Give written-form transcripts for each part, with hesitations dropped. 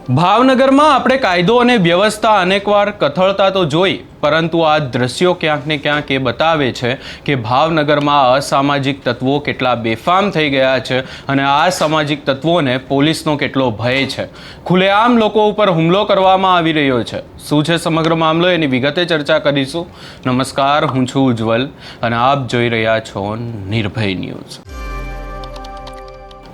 ભાવનગરમાં આપણે કાયદો અને વ્યવસ્થા અનેકવાર કથળતા તો જોઈ, પરંતુ આ દ્રશ્યો ક્યાંક ને ક્યાંક એ બતાવે છે કે ભાવનગરમાં અસામાજિક તત્વો કેટલા બેફામ થઈ ગયા છે અને આ સામાજિક તત્વોને પોલીસનો કેટલો ભય છે। ખુલ્લેઆમ લોકો ઉપર હુમલો કરવામાં આવી રહ્યો છે। શું છે સમગ્ર મામલો, એની વિગતે ચર્ચા કરીશું। નમસ્કાર, હું છું ઉજ્જવલ અને આપ જોઈ રહ્યા છો નિર્ભય ન્યૂઝ।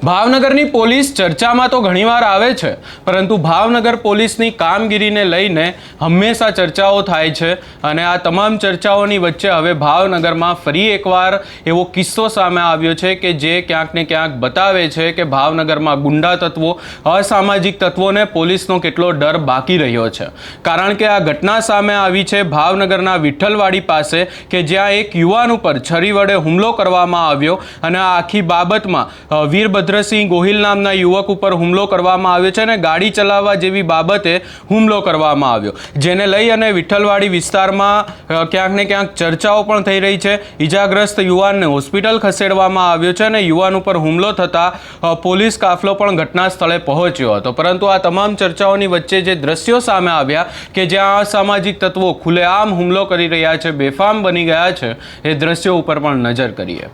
ભાવનગરની પોલીસ ચર્ચામાં તો ઘણીવાર આવે છે, પરંતુ ભાવનગર પોલીસની કામગીરીને લઈને હંમેશા ચર્ચાઓ થાય છે અને આ તમામ ચર્ચાઓની વચ્ચે હવે ભાવનગરમાં ફરી એકવાર એવો કિસ્સો સામે આવ્યો છે કે જે ક્યાંક ને ક્યાંક બતાવે છે કે ભાવનગરમાં ગુંડા તત્વો, અસામાજિક તત્વોને પોલીસનો કેટલો ડર બાકી રહ્યો છે। કારણ કે આ ઘટના સામે આવી છે ભાવનગરના વિઠ્ઠલવાડી પાસે, કે જ્યાં એક યુવાન ઉપર છરી વડે હુમલો કરવામાં આવ્યો અને આ આખી બાબતમાં વીરભદ્રસિંહ ગોહિલ નામના યુવક ઉપર હુમલો કરવામાં આવ્યો છે અને ગાડી ચલાવવા જેવી બાબતે હુમલો કરવામાં આવ્યો, જેને લઈ અને વિઠ્ઠલવાડી વિસ્તારમાં ક્યાંક ને ક્યાંક ચર્ચાઓ પણ થઈ રહી છે। ઈજાગ્રસ્ત યુવાનને હોસ્પિટલ ખસેડવામાં આવ્યો છે અને યુવાન ઉપર હુમલો થતાં પોલીસ કાફલો પણ ઘટના સ્થળે પહોંચ્યો હતો। પરંતુ આ તમામ ચર્ચાઓની વચ્ચે જે દ્રશ્યો સામે આવ્યા કે જ્યાં અસામાજિક તત્વો ખુલ્લેઆમ હુમલો કરી રહ્યા છે, બેફામ બની ગયા છે, એ દ્રશ્યો ઉપર પણ નજર કરીએ।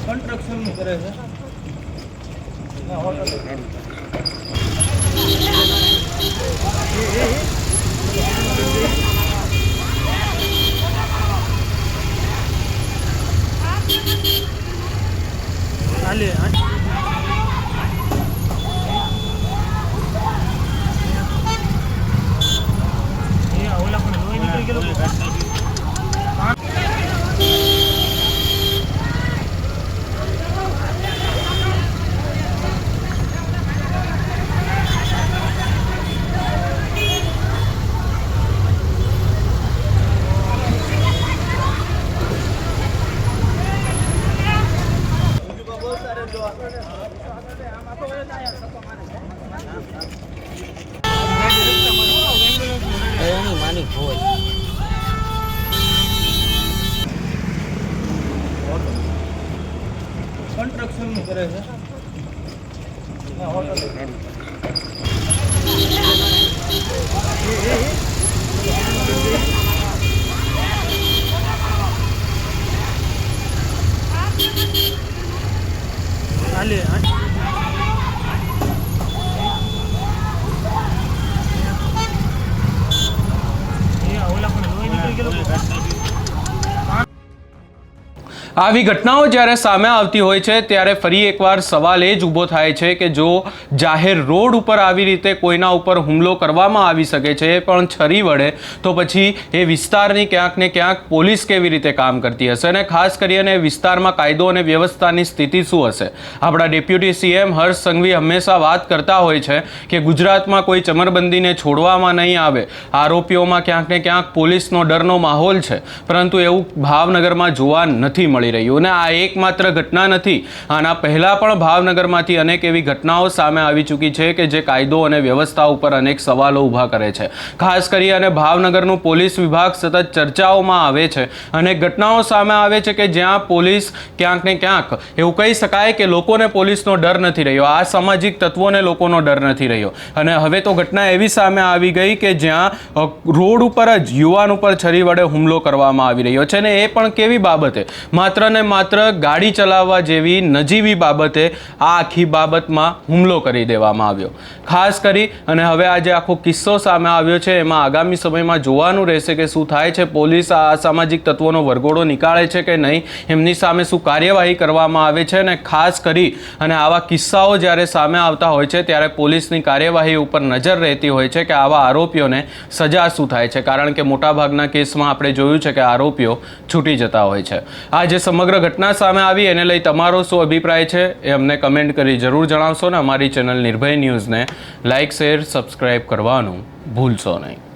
कंस्ट्रक्शन में करे है ना होटल आले ये ओला पण लोई निकल गेलो। कंस्ट्रक्शन में करे है ना होटल आले આવી ઘટનાઓ જ્યારે સામે આવતી હોય છે ત્યારે ફરી એકવાર સવાલ એ જ ઊભો થાય છે કે જો જાહેર રોડ ઉપર આવી રીતે કોઈના ઉપર હુમલો કરવામાં આવી શકે છે, એ પણ છરી વડે, તો પછી એ વિસ્તારની ક્યાંક ને ક્યાંક પોલીસ કેવી રીતે કામ કરતી હશે અને ખાસ કરીને વિસ્તારમાં કાયદો અને વ્યવસ્થાની સ્થિતિ શું હશે। આપણા ડેપ્યુટી સીએમ હર્ષ સંઘવી હંમેશા વાત કરતા હોય છે કે ગુજરાતમાં કોઈ ચમરબંધીને છોડવામાં નહીં આવે, આરોપીઓમાં ક્યાંક ને ક્યાંક પોલીસનો ડરનો માહોલ છે, પરંતુ એવું ભાવનગરમાં જોવા નથી મળ્યું। અને આ એકમાત્ર ઘટના નથી, આના પહેલા પણ ભાવનગરમાંથી અનેક એવી ઘટનાઓ સામે આવી ચૂકી છે કે જે કાયદો અને વ્યવસ્થા ઉપર અનેક સવાલો ઊભા કરે છે। ખાસ કરી અને ભાવનગરનું પોલીસ વિભાગ સતત ચર્ચાઓમાં આવે છે, અનેક ઘટનાઓ સામે આવે છે કે જ્યાં પોલીસ ક્યાંક ને ક્યાંક એવું કહી શકાય કે લોકોને પોલીસનો ડર નથી રહ્યો, આ સામાજિક તત્વોને લોકોનો ડર નથી રહ્યો। અને હવે તો ઘટના એવી સામે આવી ગઈ કે જ્યાં રોડ ઉપર જ યુવાન ઉપર છરી વડે હુમલો કરવામાં આવી રહ્યો છે, અને એ પણ કેવી બાબતે, માત્ર ને માત્ર ગાડી ચલાવવા જેવી નજીવી બાબતે આ આખી બાબતમાં હુમલો કરી દેવામાં આવ્યો। ખાસ કરી અને હવે આજે આખો કિસ્સો સામે આવ્યો છે, એમાં આગામી સમયમાં જોવાનું રહેશે કે શું થાય છે। પોલીસ આ અસામાજિક તત્વોનો વરઘોડો નીકાળે છે કે નહીં, એમની સામે શું કાર્યવાહી કરવામાં આવે છે, અને ખાસ કરી અને આવા કિસ્સાઓ જ્યારે સામે આવતા હોય છે ત્યારે પોલીસની કાર્યવાહી ઉપર નજર રહેતી હોય છે કે આવા આરોપીઓને સજા શું થાય છે, કારણ કે મોટાભાગના કેસમાં આપણે જોયું છે કે આરોપીઓ છૂટી જતા હોય છે। આ જે સમગ્ર ઘટના સામે આવી એને લઈ તમારો શું અભિપ્રાય છે એ અમને કમેન્ટ કરી જરૂર જણાવશો ને અમારી ચેનલ નિર્ભય ન્યૂઝને લાઇક શેર સબસ્ક્રાઇબ કરવાનું ભૂલશો નહીં.